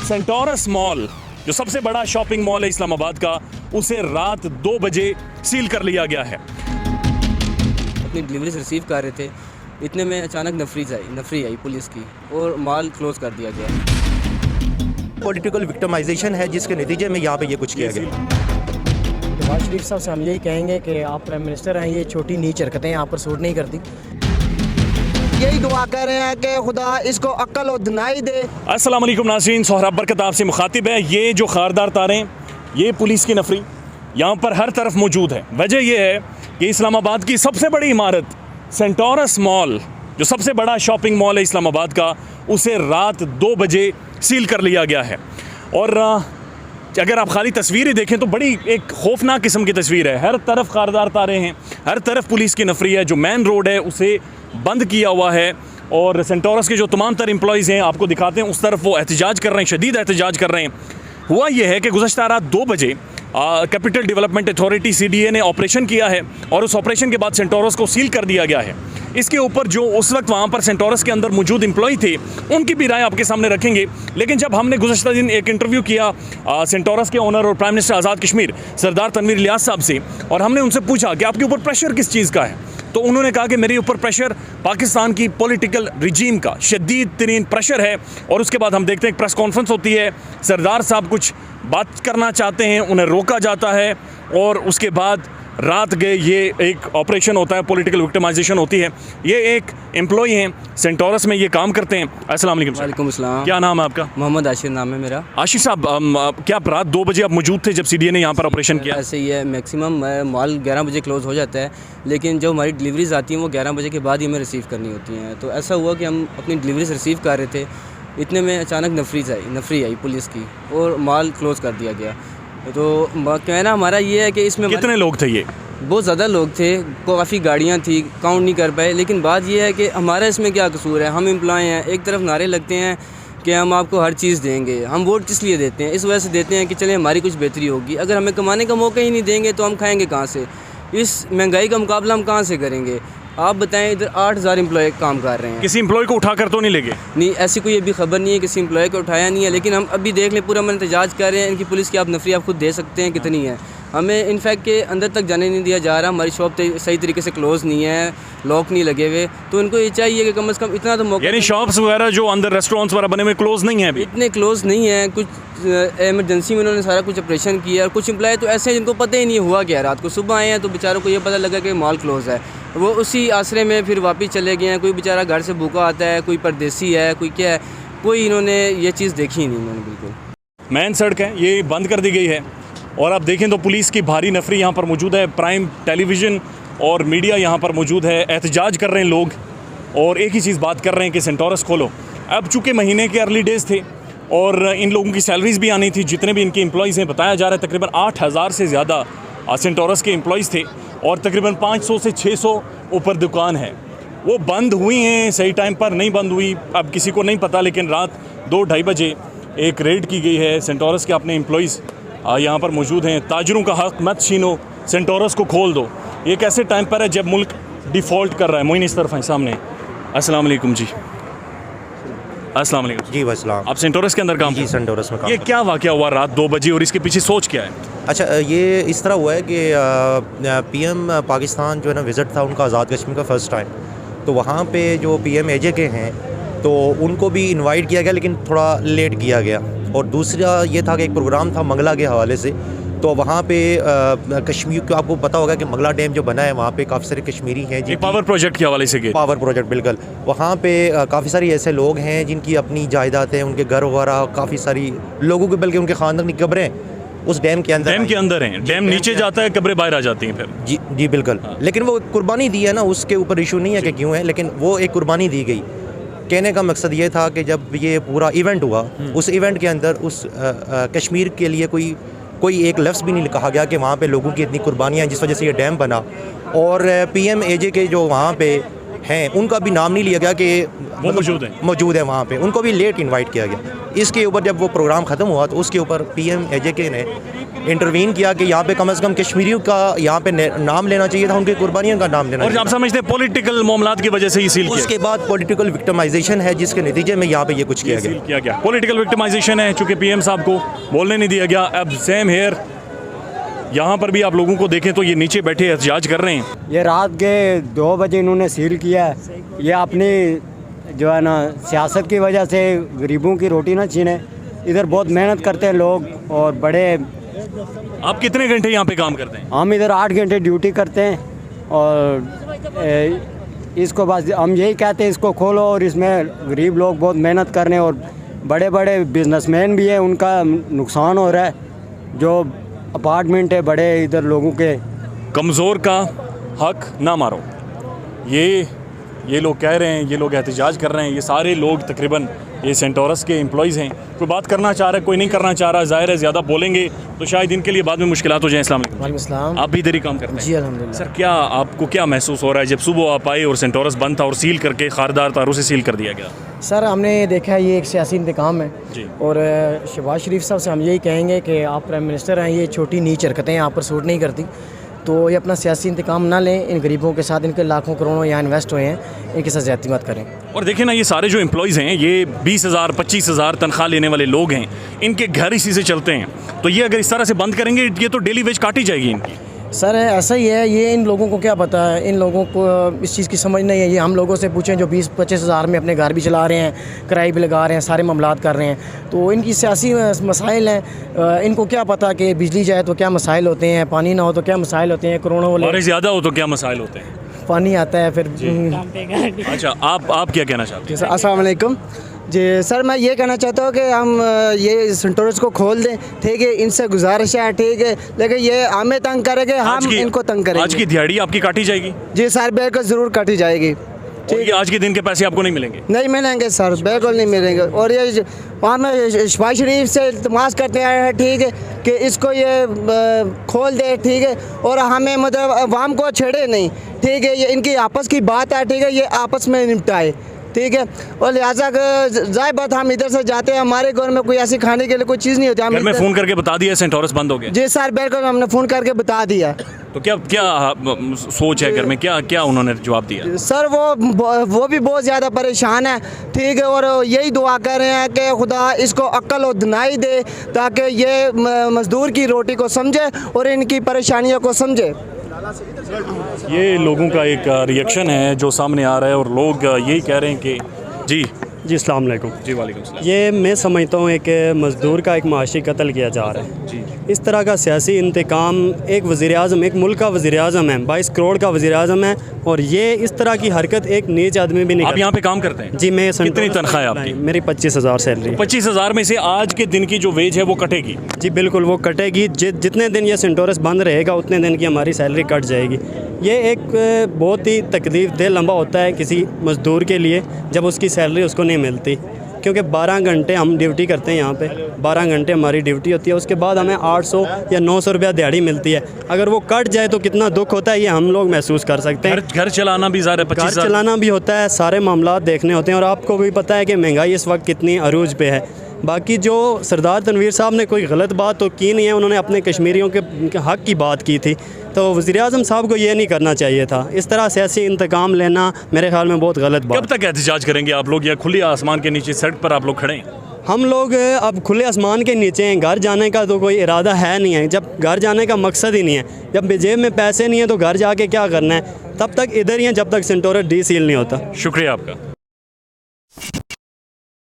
Centaurus mall जो सबसे बड़ा शॉपिंग मॉल है इस्लामाबाद का, उसे रात 2 बजे सील कर लिया गया है। अपनी डिलीवरी रिसीव कर रहे थे, इतने में अचानक नफरी आई पुलिस की और मॉल क्लोज कर दिया गया। पॉलिटिकल विक्टिमाइजेशन है जिसके नतीजे में यहाँ पे ये कुछ किया गया। नवाज शरीफ साहब से हम यही कहेंगे कि आप प्राइम मिनिस्टर हैं, ये छोटी नीच हरकतें यहाँ पर सूट नहीं करती। यही दुआ कर रहे हैं कि खुदा इसको अक्ल और दिनाई दे। अस्सलाम वालेकुम नाज़रीन, सोहराब बरकत आपसे मुखातिब है। ये जो खारदार तारें, ये पुलिस की नफरी यहाँ पर हर तरफ मौजूद है। वजह यह है कि इस्लामाबाद की सबसे बड़ी इमारत सेंटोरस मॉल जो सबसे बड़ा शॉपिंग मॉल है इस्लामाबाद का, उसे रात 2 बजे सील कर लिया गया है। और अगर आप खाली तस्वीरें देखें तो बड़ी एक खौफनाक किस्म की तस्वीर है। हर तरफ खारदार तारे हैं, हर तरफ पुलिस की नफरी है। जो मेन रोड है उसे बंद किया हुआ है और सेंटोरस के जो तमाम तर एम्प्लॉयज़ हैं, आपको दिखाते हैं, उस तरफ वो एहतजाज कर रहे हैं, शदीद एहतजाज कर रहे हैं। हुआ यह है कि गुज़श्ता रात 2 बजे कैपिटल डेवलपमेंट अथॉरिटी CDA ने ऑपरेशन किया है और उस ऑपरेशन के बाद सेंटोरस को सील कर दिया गया है। इसके ऊपर जो उस वक्त वहाँ पर सेंटोरस के अंदर मौजूद एम्प्लॉय थे, उनकी भी राय आपके सामने रखेंगे। लेकिन जब हमने गुज़श्ता दिन एक इंटरव्यू किया सेंटोरस के ओनर और प्राइम मिनिस्टर आज़ाद कश्मीर सरदार तनवीर इलियास साहब से, और हमने उनसे पूछा कि आपके ऊपर प्रेशर किस चीज़ का है, तो उन्होंने कहा कि मेरे ऊपर प्रेशर पाकिस्तान की पॉलिटिकल रिजीम का शदीद तरीन प्रेशर है। और उसके बाद हम देखते हैं एक प्रेस कॉन्फ्रेंस होती है, सरदार साहब कुछ बात करना चाहते हैं, उन्हें रोका जाता है और उसके बाद रात गए ये एक ऑपरेशन होता है, पॉलिटिकल विक्टिमाइजेशन होती है। ये एक एम्प्लॉई हैं, सेंटोरस में ये काम करते हैं। अस्सलाम वालेकुम सर। वालेकुम अस्सलाम। क्या नाम है आपका? मोहम्मद आशिर नाम है मेरा। आशिर साहब, क्या आप रात 2 बजे आप मौजूद थे जब CDA ने यहाँ पर ऑपरेशन किया? ऐसे ही है, मैक्सिमम मॉल 11 बजे क्लोज़ हो जाता है, लेकिन जो हमारी डिलीवरीज आती हैं वो 11 बजे के बाद ही हमें रिसीव करनी होती हैं। तो ऐसा हुआ कि हम अपनी डिलीवरीज रिसीव कर रहे थे, इतने में अचानक नफरी आई पुलिस की और मॉल क्लोज़ कर दिया गया। तो कहना हमारा ये है कि इसमें कितने लोग थे? ये बहुत ज़्यादा लोग थे, काफ़ी गाड़ियाँ थी, काउंट नहीं कर पाए। लेकिन बात यह है कि हमारा इसमें क्या कसूर है? हम एम्प्लॉय हैं, एक तरफ नारे लगते हैं कि हम आपको हर चीज़ देंगे। हम वोट किस लिए देते हैं? इस वजह से देते हैं कि चलें हमारी कुछ बेहतरी होगी। अगर हमें कमाने का मौका ही नहीं देंगे तो हम खाएंगे कहाँ से? इस महंगाई का मुकाबला हम कहाँ से करेंगे? आप बताएं, इधर 8000 एम्प्लॉय काम कर रहे हैं। किसी एम्प्लॉय को उठाकर तो नहीं ले गए? नहीं, ऐसी कोई अभी खबर नहीं है, किसी एम्प्लॉय को उठाया नहीं है। लेकिन हम अभी देख लें, पूरा मन एहतजाज कर रहे हैं। इनकी पुलिस की आप नफरी आप खुद दे सकते हैं कितनी है। हमें इनफैक्ट के अंदर तक जाने नहीं दिया जा रहा। हमारी शॉप सही तरीके से क्लोज़ नहीं है, लॉक नहीं लगे हुए। तो इनको ये चाहिए कि कम से कम इतना तो मौका, यानी शॉप्स वगैरह जो अंदर रेस्टोरेंट्स वगैरह बने हुए क्लोज नहीं है अभी? इतने क्लोज़ नहीं है। कुछ एमरजेंसी में उन्होंने सारा कुछ ऑपरेशन किया। और कुछ एम्प्लॉय तो ऐसे हैं जिनको पता ही नहीं हुआ क्या, रात को सुबह आए हैं तो बेचारों को ये पता लगा कि मॉल क्लोज़ है, वो उसी आसरे में फिर वापस चले गए हैं। कोई बेचारा घर से भूखा आता है, कोई परदेसी है, कोई क्या है, कोई इन्होंने ये चीज़ देखी नहीं इन्होंने बिल्कुल। मेन सड़क है ये बंद कर दी गई है और आप देखें तो पुलिस की भारी नफरी यहाँ पर मौजूद है। प्राइम टेलीविज़न और मीडिया यहाँ पर मौजूद है, एहतजाज कर रहे हैं लोग और एक ही चीज़ बात कर रहे हैं कि सेंटोरस खोलो। अब चूँकि महीने के अर्ली डेज़ थे और इन लोगों की सैलरीज़ भी आनी थी, जितने भी इनके एम्प्लॉयज़ हैं, बताया जा रहा है तकरीबन 8000 से ज़्यादा सेंटोरस के एम्प्लॉयज़ थे और तकरीबन 500 से 600 ऊपर दुकान है। वो बंद हुई हैं, सही टाइम पर नहीं बंद हुई, अब किसी को नहीं पता। लेकिन रात 2-2:30 बजे एक रेड की गई है। सेंटोरस के अपने एम्प्लॉयज़ यहाँ पर मौजूद हैं। ताजरों का हक मत छीनो, सेंटोरस को खोल दो। ये कैसे टाइम पर है जब मुल्क डिफ़ॉल्ट कर रहा है। मोइन इस तरफ है सामने। अस्सलाम वालेकुम जी। अस्सलाम वालेकुम जी वसलाम। आप सेंटोरस के अंदर काम? जी सेंटोरस में काम। ये क्या वाक़या हुआ रात 2 बजे और इसके पीछे सोच क्या है? अच्छा, ये इस तरह हुआ है कि PM पाकिस्तान जो है ना विज़िट था उनका आज़ाद कश्मीर का फ़र्स्ट टाइम। तो वहाँ पे जो PM AJ के हैं तो उनको भी इनवाइट किया गया, लेकिन थोड़ा लेट किया गया। और दूसरा ये था कि एक प्रोग्राम था मंगला के हवाले से, तो वहाँ पे कश्मीर को आपको पता होगा कि मंगला डैम जो बना है वहाँ पे काफ़ी सारे कश्मीरी हैं एक पावर प्रोजेक्ट के हवाले से गए। पावर प्रोजेक्ट बिल्कुल। वहाँ पे काफ़ी सारी ऐसे लोग हैं जिनकी अपनी जायदाद है, उनके घर वगैरह, काफ़ी सारी लोगों के, बल्कि उनके ख़ानदान की कब्रें उस डैम के अंदर हैं। डैम नीचे जाता है, कब्रें बाहर आ जाती हैं फिर। जी जी बिल्कुल। लेकिन वो कुर्बानी दी है ना, उसके ऊपर इशू नहीं है कि क्यों है, लेकिन वो एक कुर्बानी दी गई। कहने का मकसद ये था कि जब ये पूरा इवेंट हुआ, उस इवेंट के अंदर उस कश्मीर के लिए कोई एक लफ्ज़ भी नहीं कहा गया कि वहाँ पे लोगों की इतनी कुर्बानियाँ जिस वजह से ये डैम बना। और PM AJ के जो वहाँ पे हैं उनका भी नाम नहीं लिया गया कि वो मौजूद है वहाँ पे, उनको भी लेट इनवाइट किया गया। इसके ऊपर जब वो प्रोग्राम ख़त्म हुआ तो उसके ऊपर PM AJK ने इंटरवीन किया कि यहाँ पे कम से कम कश्मीरियों का यहाँ पे नाम लेना चाहिए था, उनकी कुर्बानियों का नाम लेना और चाहिए आप समझते हैं पॉलिटिकल मामलात की वजह से ही सील था। किया उसके बाद पॉलिटिकल विक्टिमाइजेशन है जिसके नतीजे में यहाँ पे ये कुछ किया गया। किया गया पॉलिटिकल विक्टिमाइजेशन है, चूंकि PM साहब को बोलने नहीं दिया गया। अब सेम हेयर यहाँ पर भी आप लोगों को देखें तो ये नीचे बैठे एहतजाज कर रहे हैं। ये रात के 2 बजे इन्होंने सील किया है। ये अपनी जो है ना सियासत की वजह से गरीबों की रोटी ना छीने। इधर बहुत मेहनत करते हैं लोग और बड़े। आप कितने घंटे यहाँ पे काम करते हैं? हम इधर 8 घंटे ड्यूटी करते हैं और इसको बस हम यही कहते हैं इसको खोलो। और इसमें गरीब लोग बहुत मेहनत कर रहे हैं और बड़े बड़े बिजनेसमैन भी हैं, उनका नुकसान हो रहा है। जो अपार्टमेंट है बड़े इधर लोगों के। कमज़ोर का हक ना मारो, ये लोग कह रहे हैं, ये लोग एहतजाज कर रहे हैं। ये सारे लोग तकरीबन ये सेंटोरस के एम्प्लॉइज़ हैं। कोई बात करना चाह रहा है, कोई नहीं करना चाह रहा। ज़ाहिर है ज़्यादा बोलेंगे तो शायद इनके लिए बाद में मुश्किलात हो जाएं। अस्सलाम वालेकुम। वालेकुम अस्सलाम। आप भी इधर ही काम करते हैं? जी अल्हम्दुलिल्लाह। सर, क्या आपको क्या महसूस हो रहा है जब सुबह आप आए और सेंटोरस बंद था और सील करके खारदार तारों से सील कर दिया गया? सर, हमने देखा है ये एक सियासी इंतकाम है जी। और शहबाज शरीफ साहब से हम यही कहेंगे कि आप प्राइम मिनिस्टर हैं, ये छोटी नीच हरकतें यहाँ पर सूट नहीं करती। तो ये अपना सियासी इंतकाम ना लें। इन गरीबों के साथ इनके लाखों करोड़ों यहाँ इन्वेस्ट हुए हैं, इनके साथ ज़्यादती मत करें। और देखिए ना, ये सारे जो एम्प्लॉइज़ हैं ये 20,000 25,000 तनख्वाह लेने वाले लोग हैं। इनके घर इसी से चलते हैं। तो ये अगर इस तरह से बंद करेंगे ये तो डेली वेज काटी जाएगी इनकी। सर, ऐसा ही है। ये इन लोगों को क्या पता है, इन लोगों को इस चीज़ की समझ नहीं है। ये हम लोगों से पूछें जो 20-25 हज़ार में अपने घर भी चला रहे हैं, किराए भी लगा रहे हैं, सारे मामलात कर रहे हैं। तो इनकी सियासी मसाइल हैं। इनको क्या पता कि बिजली जाए तो क्या मसाइल होते हैं, पानी ना हो तो क्या मसाइल होते हैं, करोड़ों बारिश ज़्यादा हो तो क्या मसाइल होते हैं, पानी आता है फिर। अच्छा, आप क्या कहना चाहते हैं? अस्सलाम वालेकुम जी। सर, मैं ये कहना चाहता हूँ कि हम ये सेंटोरस को खोल दें, ठीक है। इनसे गुजारिश है, ठीक है, लेकिन ये हमें तंग करेंगे, हम इनको तंग करेंगे। आज की दिहाड़ी आपकी काटी जाएगी? जी सर, बिल्कुल ज़रूर काटी जाएगी। ठीक है, आज के दिन के पैसे आपको नहीं मिलेंगे? नहीं मिलेंगे सर, बिल्कुल नहीं मिलेंगे। और ये वहाँ में शहबाज शरीफ से इल्तमास करते हैं, ठीक है, कि इसको ये खोल दे, ठीक है। और हमें मतलब अवाम को छेड़े नहीं, ठीक है। ये इनकी आपस की बात है, ठीक है, ये आपस में निपटाए, ठीक है। और लिहाजा जाए बात, हम इधर से जाते हैं, हमारे घर में कोई ऐसी खाने के लिए कोई चीज़ नहीं होती। हम घर में फ़ोन करके बता दिया सेंटोरस बंद हो गया? जी सर, बिल्कुल हमने फ़ोन करके बता दिया। तो क्या सोच है घर में, क्या उन्होंने जवाब दिया? सर, वो भी बहुत ज़्यादा परेशान है, ठीक है। और यही दुआ कर रहे हैं कि खुदा इसको अक्ल और दिनाई दे ताकि ये मज़दूर की रोटी को समझे और इनकी परेशानियों को समझे। ये लोगों का एक रिएक्शन है जो सामने आ रहा है और लोग यही कह रहे हैं कि जी अस्सलाम वालेकुम। जी वालेकुम सलाम। ये मैं समझता हूँ एक मज़दूर का एक माशी कत्ल किया जा रहा है। जी। इस तरह का सियासी इंतकाम एक वज़ीर-ए-आज़म, एक मुल्क का वज़ीर-ए-आज़म है, 22 करोड़ का वज़ीर-ए-आज़म है, और ये इस तरह की हरकत एक नीच आदमी भी नहीं आप करता। यहाँ पे काम करते हैं? जी। मैं कितनी तनख्वाह है आपकी? मेरी 25,000 सैलरी। 25,000 में से आज के दिन की जो वेज है वो कटेगी? जी बिल्कुल, वो कटेगी। जितने दिन ये सेंटोरस बंद रहेगा उतने दिन की हमारी सैलरी कट जाएगी। ये एक बहुत ही तकलीफ दे लम्बा होता है किसी मज़दूर के लिए जब उसकी सैलरी उसको नहीं मिलती, क्योंकि 12 घंटे हम ड्यूटी करते हैं यहाँ पे, 12 घंटे हमारी ड्यूटी होती है। उसके बाद हमें 800 या 900 रुपया दिहाड़ी मिलती है। अगर वो कट जाए तो कितना दुख होता है ये हम लोग महसूस कर सकते हैं। घर चलाना भी ज़्यादा, घर चलाना भी होता है, सारे मामलात देखने होते हैं। और आपको भी पता है कि महंगाई इस वक्त कितनी अरूज पे है। बाकी जो सरदार तनवीर साहब ने कोई गलत बात तो की नहीं है, उन्होंने अपने कश्मीरियों के हक़ की बात की थी। तो वज़ीर-ए-आज़म साहब को ये नहीं करना चाहिए था। इस तरह सियासी इंतकाम लेना मेरे ख्याल में बहुत गलत बात। कब तक एहतजाज करेंगे आप लोग, या खुले आसमान के नीचे सड़क पर आप लोग खड़े हैं? हम लोग अब खुले आसमान के नीचे हैं। घर जाने का तो कोई इरादा है नहीं है। जब घर जाने का मकसद ही नहीं है, जब जेब में पैसे नहीं है तो घर जाके क्या करना है। तब तक इधर ही हैं जब तक सेंटोरस डीसील नहीं होता। शुक्रिया आपका।